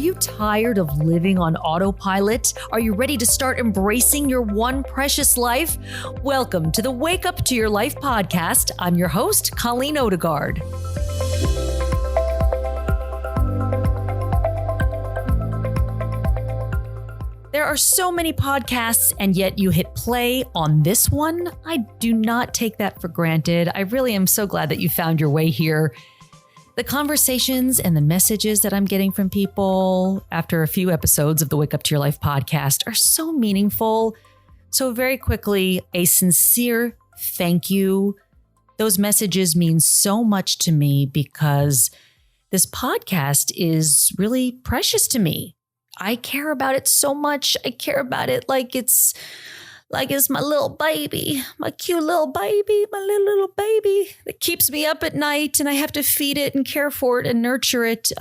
you tired of living on autopilot? Are you ready to start embracing your one precious life? Welcome to the Wake Up to Your Life podcast. I'm your host, Colleen Odegaard. There are so many podcasts, and yet you hit play on this one. I do not take that for granted. I really am so glad that you found your way here. The conversations and the messages that I'm getting from people after a few episodes of the Wake Up to Your Life podcast are so meaningful. So very quickly, a sincere thank you. Those messages mean so much to me because this podcast is really precious to me. I care about it so much. I care about it like it's my little baby, my cute little baby, my little baby that keeps me up at night, and I have to feed it and care for it and nurture it.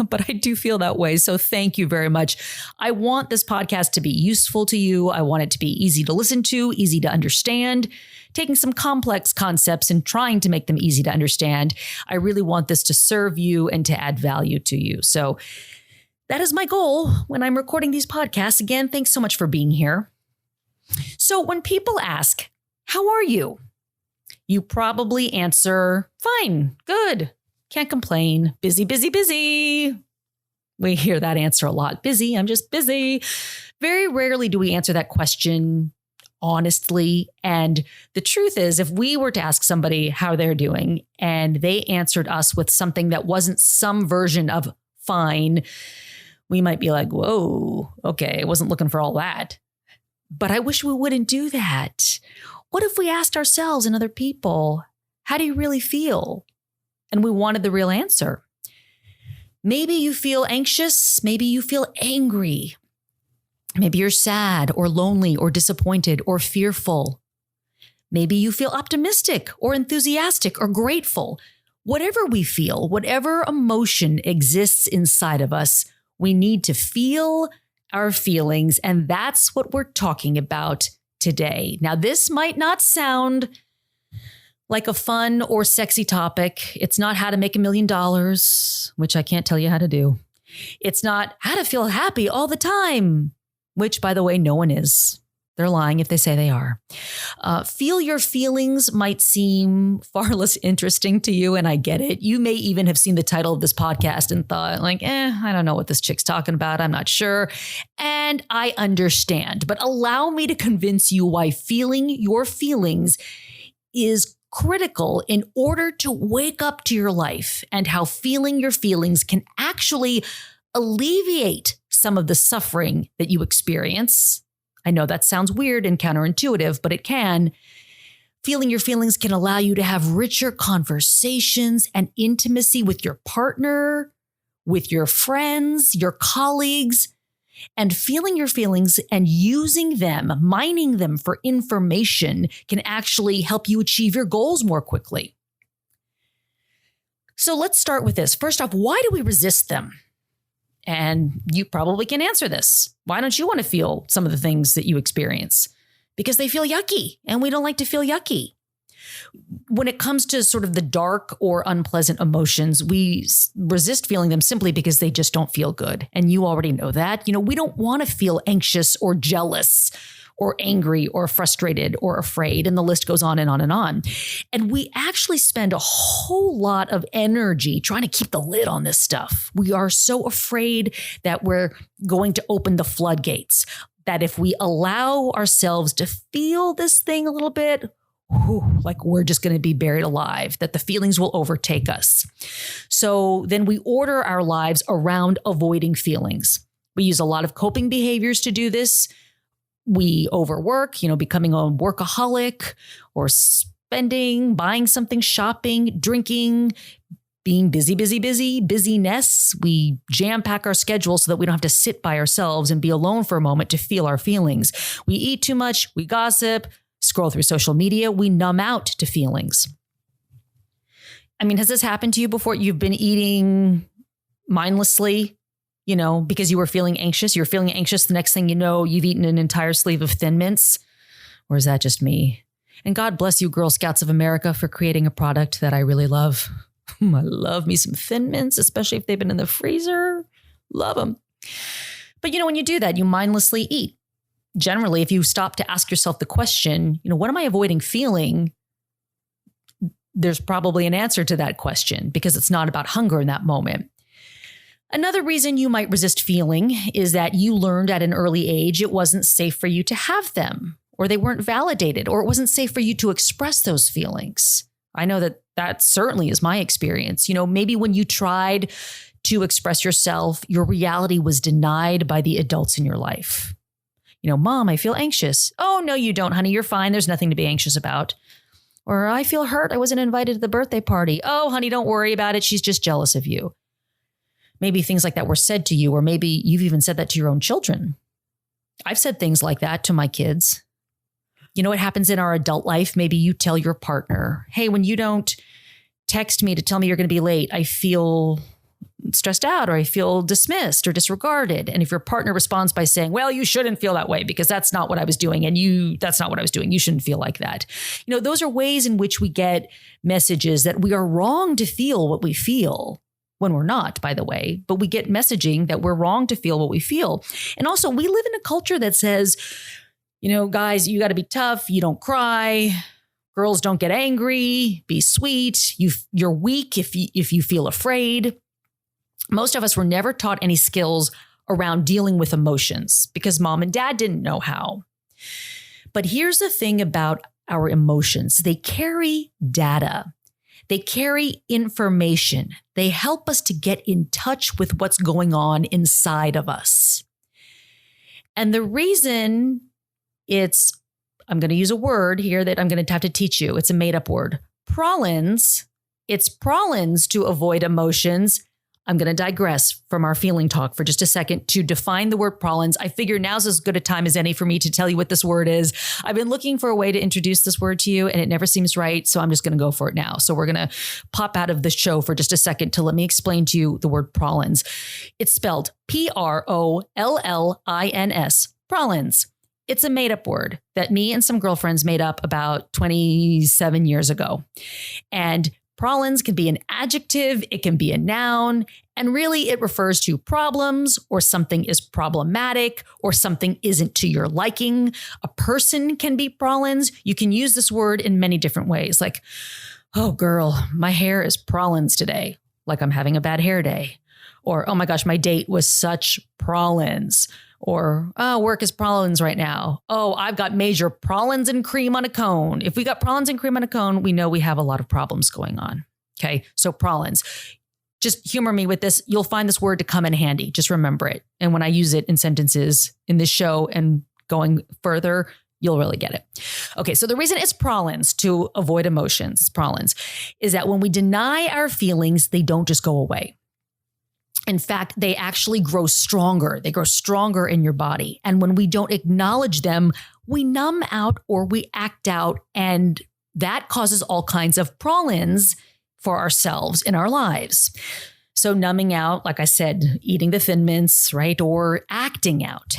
But I do feel that way. So thank you very much. I want this podcast to be useful to you. I want it to be easy to listen to, easy to understand, taking some complex concepts and trying to make them easy to understand. I really want this to serve you and to add value to you. So that is my goal when I'm recording these podcasts. Again, thanks so much for being here. So when people ask, how are you? You probably answer, fine, good, can't complain, busy, busy, busy. We hear that answer a lot. Busy, I'm just busy. Very rarely do we answer that question honestly. And the truth is, if we were to ask somebody how they're doing and they answered us with something that wasn't some version of fine, we might be like, whoa, okay, I wasn't looking for all that. But I wish we wouldn't do that. What if we asked ourselves and other people, how do you really feel? And we wanted the real answer. Maybe you feel anxious. Maybe you feel angry. Maybe you're sad or lonely or disappointed or fearful. Maybe you feel optimistic or enthusiastic or grateful. Whatever we feel, whatever emotion exists inside of us, we need to feel our feelings, and that's what we're talking about today. Now, this might not sound like a fun or sexy topic. It's not how to make $1 million, which I can't tell you how to do. It's not how to feel happy all the time, which, by the way, no one is. They're lying if they say they are. Feel your feelings might seem far less interesting to you, and I get it. You may even have seen the title of this podcast and thought, I don't know what this chick's talking about. I'm not sure. And I understand. But allow me to convince you why feeling your feelings is critical in order to wake up to your life, and how feeling your feelings can actually alleviate some of the suffering that you experience. I know that sounds weird and counterintuitive, but it can. Feeling your feelings can allow you to have richer conversations and intimacy with your partner, with your friends, your colleagues. And feeling your feelings and using them, mining them for information, can actually help you achieve your goals more quickly. So let's start with this. First off, why do we resist them? And you probably can answer this. Why don't you want to feel some of the things that you experience? Because they feel yucky, and we don't like to feel yucky. When it comes to sort of the dark or unpleasant emotions, we resist feeling them simply because they just don't feel good. And you already know that. We don't want to feel anxious or jealous or angry or frustrated or afraid. And the list goes on and on and on. And we actually spend a whole lot of energy trying to keep the lid on this stuff. We are so afraid that we're going to open the floodgates, that if we allow ourselves to feel this thing a little bit, like we're just going to be buried alive, that the feelings will overtake us. So then we order our lives around avoiding feelings. We use a lot of coping behaviors to do this. We overwork, becoming a workaholic, or buying something, shopping, drinking, being busy, busyness. We jam pack our schedule so that we don't have to sit by ourselves and be alone for a moment to feel our feelings. We eat too much, we gossip, scroll through social media, we numb out to feelings. Has this happened to you before? You've been eating mindlessly, because you were feeling anxious. You're feeling anxious. The next thing you know, you've eaten an entire sleeve of Thin Mints. Or is that just me? And God bless you, Girl Scouts of America, for creating a product that I really love. I love me some Thin Mints, especially if they've been in the freezer. Love them. But when you do that, you mindlessly eat. Generally, if you stop to ask yourself the question, what am I avoiding feeling? There's probably an answer to that question because it's not about hunger in that moment. Another reason you might resist feeling is that you learned at an early age it wasn't safe for you to have them, or they weren't validated, or it wasn't safe for you to express those feelings. I know that certainly is my experience. Maybe when you tried to express yourself, your reality was denied by the adults in your life. Mom, I feel anxious. Oh, no, you don't, honey. You're fine. There's nothing to be anxious about. Or I feel hurt. I wasn't invited to the birthday party. Oh, honey, don't worry about it. She's just jealous of you. Maybe things like that were said to you, or maybe you've even said that to your own children. I've said things like that to my kids. What happens in our adult life? Maybe you tell your partner, hey, when you don't text me to tell me you're going to be late, I feel stressed out, or I feel dismissed or disregarded. And if your partner responds by saying, well, you shouldn't feel that way because that's not what I was doing. And that's not what I was doing. You shouldn't feel like that. Those are ways in which we get messages that we are wrong to feel what we feel. When we're not, by the way, but we get messaging that we're wrong to feel what we feel. And also we live in a culture that says, guys, you got to be tough. You don't cry. Girls don't get angry. Be sweet. You're weak if you feel afraid. Most of us were never taught any skills around dealing with emotions because mom and dad didn't know how. But here's the thing about our emotions. They carry data. They carry information. They help us to get in touch with what's going on inside of us. And the reason I'm going to use a word here that I'm going to have to teach you. It's a made-up word. Prahlins. It's prahlins to avoid emotions. I'm going to digress from our feeling talk for just a second to define the word prahlins. I figure now's as good a time as any for me to tell you what this word is. I've been looking for a way to introduce this word to you and it never seems right. So I'm just going to go for it now. So we're going to pop out of the show for just a second to let me explain to you the word prahlins. It's spelled P-R-O-L-L-I-N-S, prahlins. It's a made-up word that me and some girlfriends made up about 27 years ago. And prahlins can be an adjective, it can be a noun, and really it refers to problems or something is problematic or something isn't to your liking. A person can be prahlins. You can use this word in many different ways, like, oh girl, my hair is prahlins today, like I'm having a bad hair day. Or, oh my gosh, my date was such prahlins. Or, oh, work is prahlins right now. Oh, I've got major prahlins and cream on a cone. If we got prahlins and cream on a cone, we know we have a lot of problems going on. Okay, so prahlins. Just humor me with this. You'll find this word to come in handy. Just remember it. And when I use it in sentences in this show and going further, you'll really get it. Okay, so the reason it's prahlins to avoid emotions, prahlins, is that when we deny our feelings, they don't just go away. In fact, they actually grow stronger. They grow stronger in your body. And when we don't acknowledge them, we numb out or we act out. And that causes all kinds of prahlins for ourselves in our lives. So numbing out, like I said, eating the Thin Mints, right? Or acting out.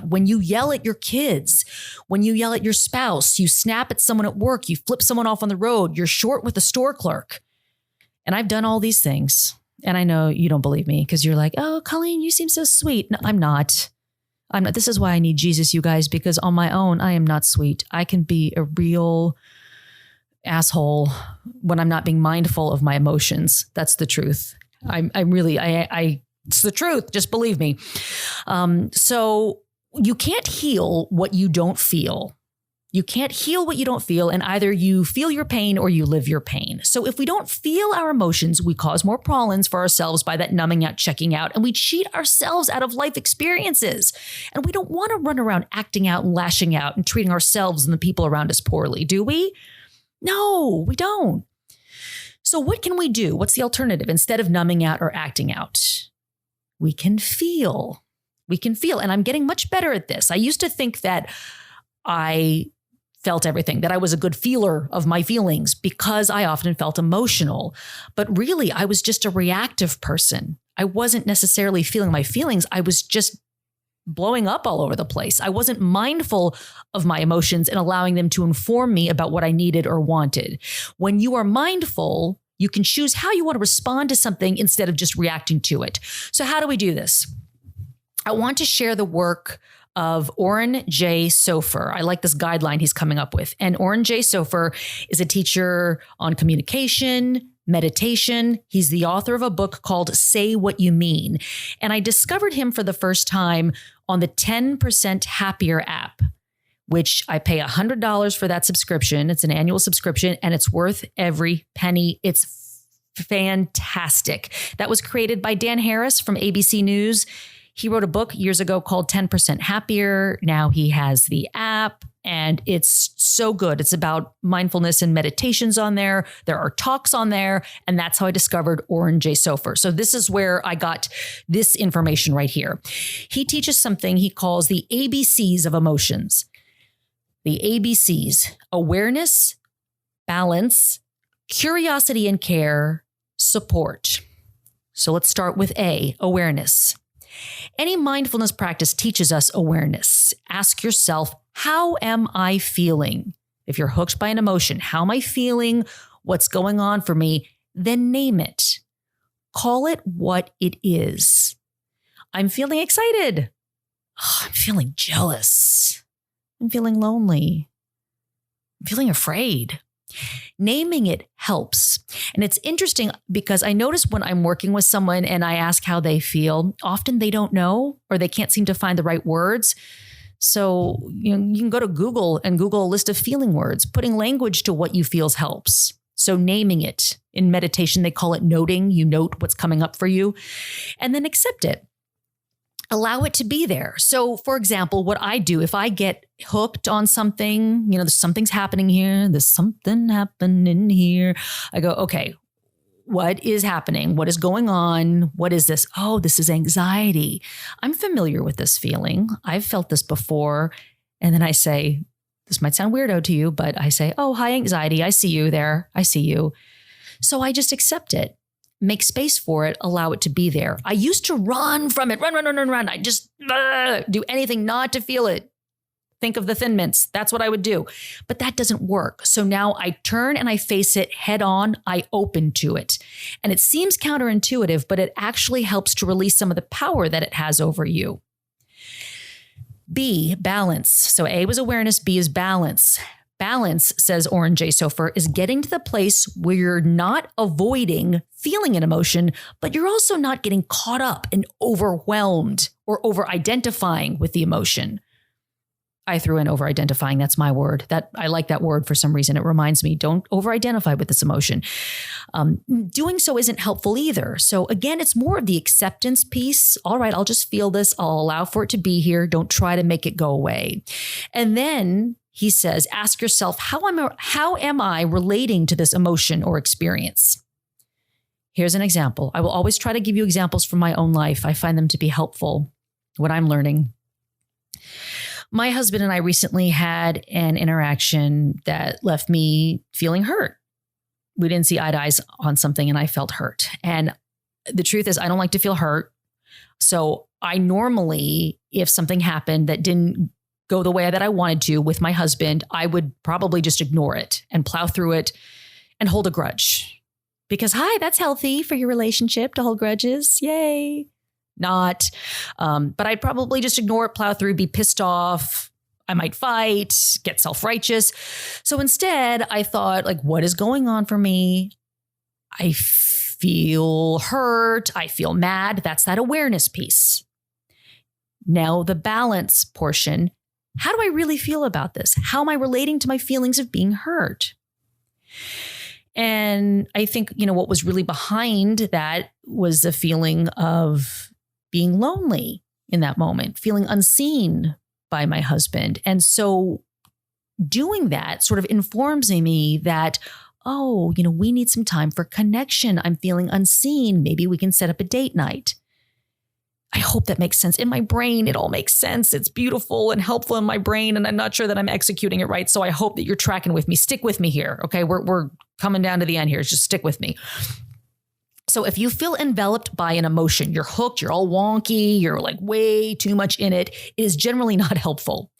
When you yell at your kids, when you yell at your spouse, you snap at someone at work, you flip someone off on the road, you're short with a store clerk. And I've done all these things. And I know you don't believe me because you're like, oh, Colleen, you seem so sweet. No, I'm not. This is why I need Jesus, you guys, because on my own, I am not sweet. I can be a real asshole when I'm not being mindful of my emotions. That's the truth. It's the truth. Just believe me. So you can't heal what you don't feel. You can't heal what you don't feel, and either you feel your pain or you live your pain. So if we don't feel our emotions, we cause more prahlins for ourselves by that numbing out, checking out, and we cheat ourselves out of life experiences. And we don't want to run around acting out and lashing out and treating ourselves and the people around us poorly, do we? No, we don't. So what can we do? What's the alternative instead of numbing out or acting out? We can feel. And I'm getting much better at this. I used to think that I felt everything, that I was a good feeler of my feelings because I often felt emotional. But really, I was just a reactive person. I wasn't necessarily feeling my feelings. I was just blowing up all over the place. I wasn't mindful of my emotions and allowing them to inform me about what I needed or wanted. When you are mindful, You can choose how you want to respond to something instead of just reacting to it. So how do we do this? I want to share the work of Oren J. Sofer. I like this guideline he's coming up with. And Oren J. Sofer is a teacher on communication, meditation. He's the author of a book called Say What You Mean. And I discovered him for the first time on the 10% Happier app, which I pay $100 for that subscription. It's an annual subscription and it's worth every penny. It's fantastic. That was created by Dan Harris from ABC News. He wrote a book years ago called 10% Happier. Now he has the app and it's so good. It's about mindfulness and meditations on there. There are talks on there. And that's how I discovered Oren J. Sofer. So this is where I got this information right here. He teaches something he calls the ABCs of emotions. The ABCs: awareness, balance, curiosity and care, support. So let's start with A, awareness. Any mindfulness practice teaches us awareness. Ask yourself, how am I feeling? If you're hooked by an emotion, how am I feeling? What's going on for me? Then name it. Call it what it is. I'm feeling excited. Oh, I'm feeling jealous. I'm feeling lonely. I'm feeling afraid. Naming it helps. And it's interesting because I notice when I'm working with someone and I ask how they feel, often they don't know or they can't seem to find the right words. So you can go to Google and Google a list of feeling words. Putting language to what you feel helps. So naming it. In meditation, they call it noting. You note what's coming up for you and then accept it. Allow it to be there. So, for example, what I do, if I get hooked on something, there's something's happening here, there's something happening here. I go, okay, what is happening? What is going on? What is this? Oh, this is anxiety. I'm familiar with this feeling. I've felt this before. And then I say, this might sound weirdo to you, but I say, oh, hi, anxiety. I see you there. I see you. So I just accept it. Make space for it, allow it to be there. I used to run from it, run. I just do anything not to feel it. Think of the Thin Mints. That's what I would do. But that doesn't work. So now I turn and I face it head on. I open to it. And it seems counterintuitive, but it actually helps to release some of the power that it has over you. B, balance. So A was awareness, B is balance. Balance, says Oren J. Sofer, is getting to the place where you're not avoiding feeling an emotion, but you're also not getting caught up and overwhelmed or over-identifying with the emotion. I threw in over-identifying. That's my word. I like that word for some reason. It reminds me, don't over-identify with this emotion. Doing so isn't helpful either. So again, it's more of the acceptance piece. All right, I'll just feel this. I'll allow for it to be here. Don't try to make it go away. And then he says, ask yourself, how am I relating to this emotion or experience? Here's an example. I will always try to give you examples from my own life. I find them to be helpful when I'm learning. My husband and I recently had an interaction that left me feeling hurt. We didn't see eye to eye on something and I felt hurt. And the truth is, I don't like to feel hurt. So I normally, if something happened that didn't go the way that I wanted to with my husband, I would probably just ignore it and plow through it and hold a grudge. Because, hi, that's healthy for your relationship to hold grudges. Yay. Not. But I'd probably just ignore it, plow through, be pissed off. I might fight, get self-righteous. So instead, I thought, what is going on for me? I feel hurt. I feel mad. That's that awareness piece. Now, the balance portion. How do I really feel about this? How am I relating to my feelings of being hurt? And I think, what was really behind that was the feeling of being lonely in that moment, feeling unseen by my husband. And so doing that sort of informs me that, we need some time for connection. I'm feeling unseen. Maybe we can set up a date night. I hope that makes sense. In my brain, it all makes sense. It's beautiful and helpful in my brain, and I'm not sure that I'm executing it right. So I hope that you're tracking with me. Stick with me here, okay? We're coming down to the end here. Just stick with me. So if you feel enveloped by an emotion, you're hooked, you're all wonky, you're way too much in it, it is generally not helpful.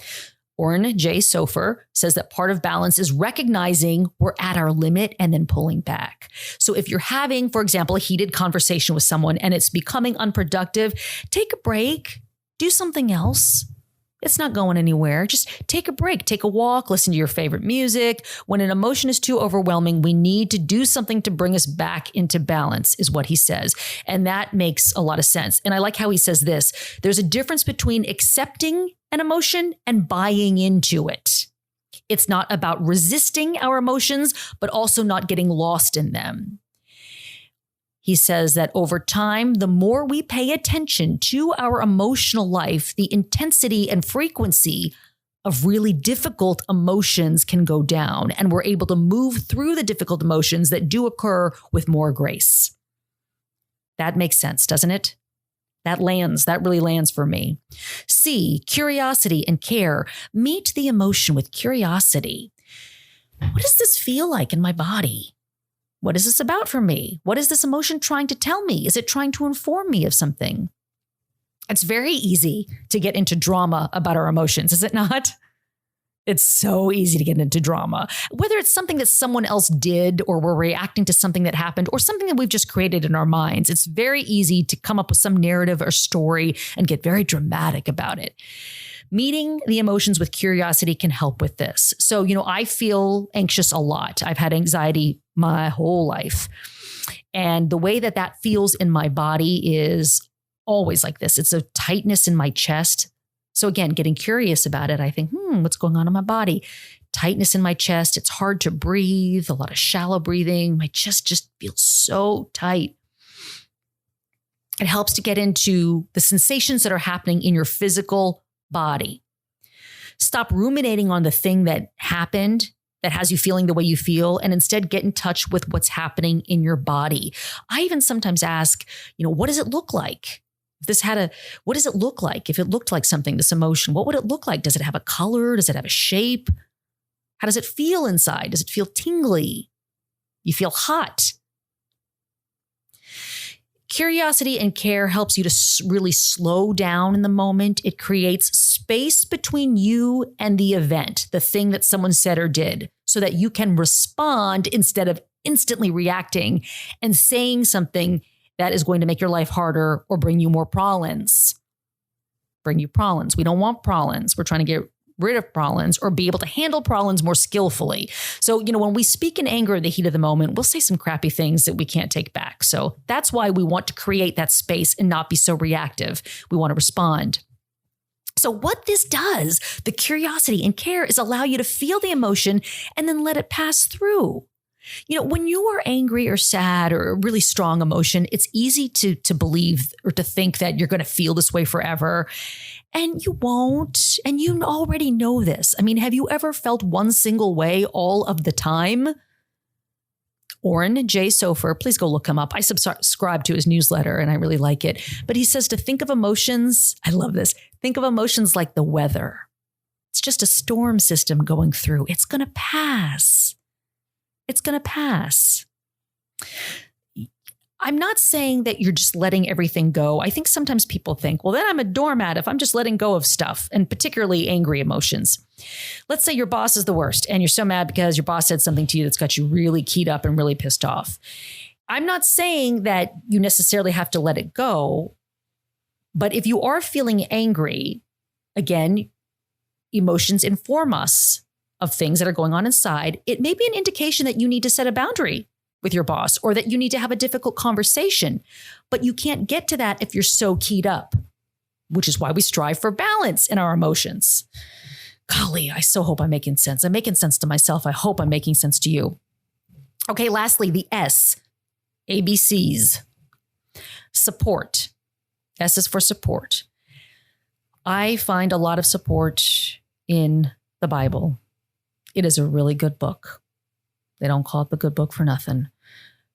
Oren J. Sofer says that part of balance is recognizing we're at our limit and then pulling back. So if you're having, for example, a heated conversation with someone and it's becoming unproductive, take a break, do something else. It's not going anywhere. Just take a break, take a walk, listen to your favorite music. When an emotion is too overwhelming, we need to do something to bring us back into balance, is what he says. And that makes a lot of sense. And I like how he says this. There's a difference between accepting an emotion and buying into it. It's not about resisting our emotions, but also not getting lost in them. He says that over time, the more we pay attention to our emotional life, the intensity and frequency of really difficult emotions can go down, and we're able to move through the difficult emotions that do occur with more grace. That makes sense, doesn't it? That really lands for me. C, curiosity and care. Meet the emotion with curiosity. What does this feel like in my body? What is this about for me? What is this emotion trying to tell me? Is it trying to inform me of something? It's very easy to get into drama about our emotions, is it not? It's so easy to get into drama, whether it's something that someone else did or we're reacting to something that happened or something that we've just created in our minds. It's very easy to come up with some narrative or story and get very dramatic about it. Meeting the emotions with curiosity can help with this. So, I feel anxious a lot. I've had anxiety my whole life. And the way that feels in my body is always like this. It's a tightness in my chest. So again, getting curious about it, I think, what's going on in my body? Tightness in my chest. It's hard to breathe, a lot of shallow breathing. My chest just feels so tight. It helps to get into the sensations that are happening in your physical body. Stop ruminating on the thing that happened that has you feeling the way you feel, and instead get in touch with what's happening in your body. I even sometimes ask, what does it look like? What does it look like? If it looked like something, this emotion, what would it look like? Does it have a color? Does it have a shape? How does it feel inside? Does it feel tingly? You feel hot? Curiosity and care helps you to really slow down in the moment. It creates space between you and the event, the thing that someone said or did, so that you can respond instead of instantly reacting and saying something that is going to make your life harder or bring you more problems. We don't want problems. We're trying to get rid of problems or be able to handle problems more skillfully. So, when we speak in anger in the heat of the moment, we'll say some crappy things that we can't take back. So that's why we want to create that space and not be so reactive. We want to respond. So what this does, the curiosity and care, is allow you to feel the emotion and then let it pass through. When you are angry or sad or a really strong emotion, it's easy to believe or to think that you're going to feel this way forever. And you won't. And you already know this. Have you ever felt one single way all of the time? Oren J. Sofer, please go look him up. I subscribe to his newsletter and I really like it. But he says to think of emotions, I love this, think of emotions like the weather. It's just a storm system going through. It's going to pass. It's going to pass. I'm not saying that you're just letting everything go. I think sometimes people think, well, then I'm a doormat if I'm just letting go of stuff, and particularly angry emotions. Let's say your boss is the worst and you're so mad because your boss said something to you that's got you really keyed up and really pissed off. I'm not saying that you necessarily have to let it go, but if you are feeling angry, again, emotions inform us of things that are going on inside. It may be an indication that you need to set a boundary with your boss or that you need to have a difficult conversation, but you can't get to that if you're so keyed up, which is why we strive for balance in our emotions. Golly, I so hope I'm making sense. I'm making sense to myself. I hope I'm making sense to you. Okay, lastly, the S, ABCs. Support. S is for support. I find a lot of support in the Bible. It is a really good book. They don't call it the good book for nothing.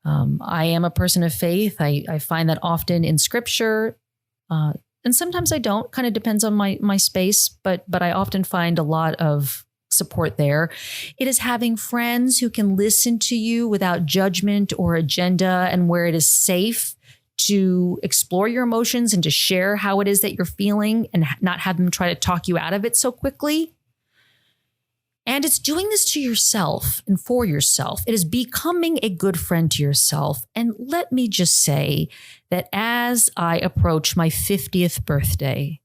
I am a person of faith. I find that often in scripture, and sometimes I don't, kind of depends on my space, but I often find a lot of support there. It is having friends who can listen to you without judgment or agenda, and where it is safe to explore your emotions and to share how it is that you're feeling and not have them try to talk you out of it so quickly. And it's doing this to yourself and for yourself. It is becoming a good friend to yourself. And let me just say that as I approach my 50th birthday,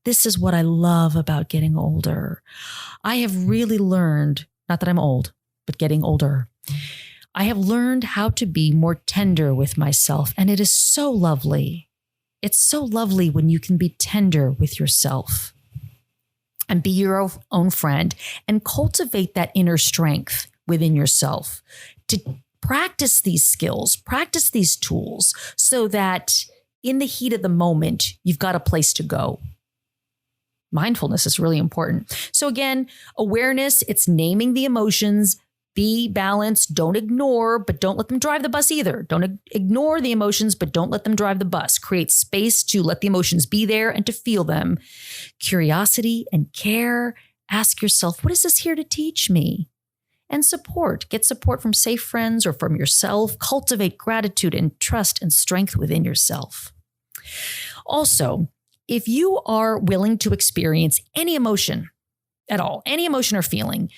this is what I love about getting older. I have really learned, not that I'm old, but getting older. I have learned how to be more tender with myself. And it is so lovely. It's so lovely when you can be tender with yourself and be your own friend and cultivate that inner strength within yourself to practice these skills, practice these tools so that in the heat of the moment, you've got a place to go. Mindfulness is really important. So again, awareness, it's naming the emotions. Be balanced. Don't ignore, but don't let them drive the bus either. Don't ignore the emotions, but don't let them drive the bus. Create space to let the emotions be there and to feel them. Curiosity and care. Ask yourself, what is this here to teach me? And support. Get support from safe friends or from yourself. Cultivate gratitude and trust and strength within yourself. Also, if you are willing to experience any emotion at all, any emotion or feeling,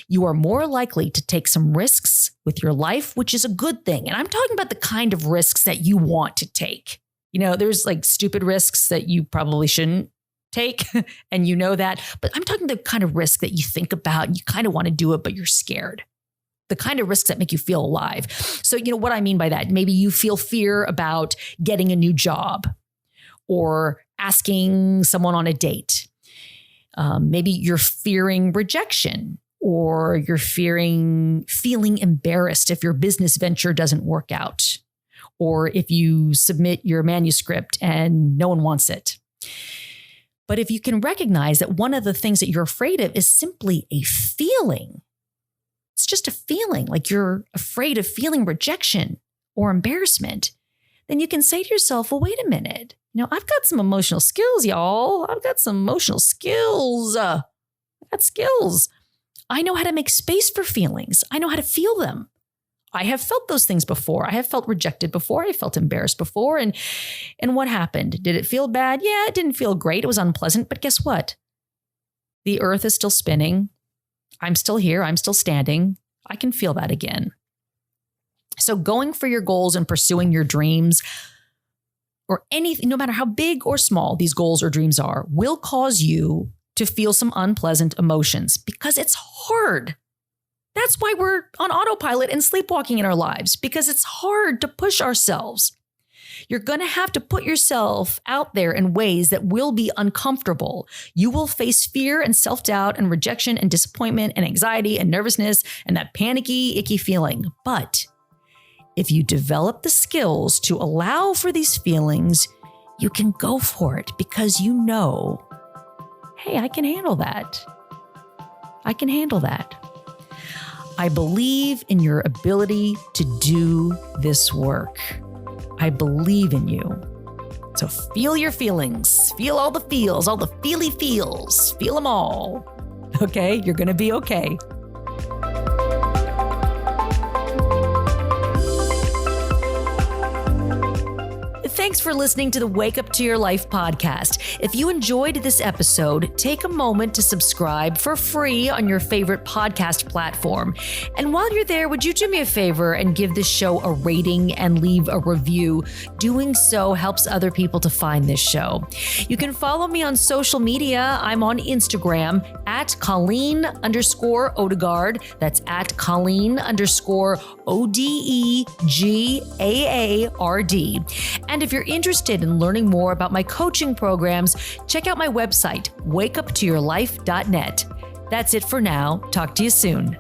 you are more likely to take some risks with your life, which is a good thing. And I'm talking about the kind of risks that you want to take. You know, there's like stupid risks that you probably shouldn't take, and you know that. But I'm talking the kind of risk that you think about, and you kind of want to do it, but you're scared. The kind of risks that make you feel alive. So, you know what I mean by that? Maybe you feel fear about getting a new job or asking someone on a date. Maybe you're fearing rejection, or you're feeling embarrassed if your business venture doesn't work out, or if you submit your manuscript and no one wants it. But if you can recognize that one of the things that you're afraid of is simply a feeling, it's just a feeling, like you're afraid of feeling rejection or embarrassment, then you can say to yourself, well, wait a minute. You know, I've got some emotional skills, y'all. I've got some emotional skills. I've got skills. I know how to make space for feelings. I know how to feel them. I have felt those things before. I have felt rejected before. I felt embarrassed before. And what happened? Did it feel bad? Yeah, it didn't feel great. It was unpleasant. But guess what? The earth is still spinning. I'm still here. I'm still standing. I can feel that again. So going for your goals and pursuing your dreams, or anything, no matter how big or small these goals or dreams are, will cause you to feel some unpleasant emotions because it's hard. That's why we're on autopilot and sleepwalking in our lives, because it's hard to push ourselves. You're going to have to put yourself out there in ways that will be uncomfortable. You will face fear and self-doubt and rejection and disappointment and anxiety and nervousness and that panicky, icky feeling. But if you develop the skills to allow for these feelings, you can go for it because you know, hey, I can handle that. I can handle that. I believe in your ability to do this work. I believe in you. So feel your feelings. Feel all the feels, all the feely feels. Feel them all. Okay? You're going to be okay. Thanks for listening to the Wake Up to Your Life podcast. If you enjoyed this episode, take a moment to subscribe for free on your favorite podcast platform. And while you're there, would you do me a favor and give this show a rating and leave a review? Doing so helps other people to find this show. You can follow me on social media. I'm on Instagram at Colleen_Odegaard. That's at Colleen_ODEGAARD. And if you're interested in learning more about my coaching programs, check out my website, wakeuptoyourlife.net. That's it for now. Talk to you soon.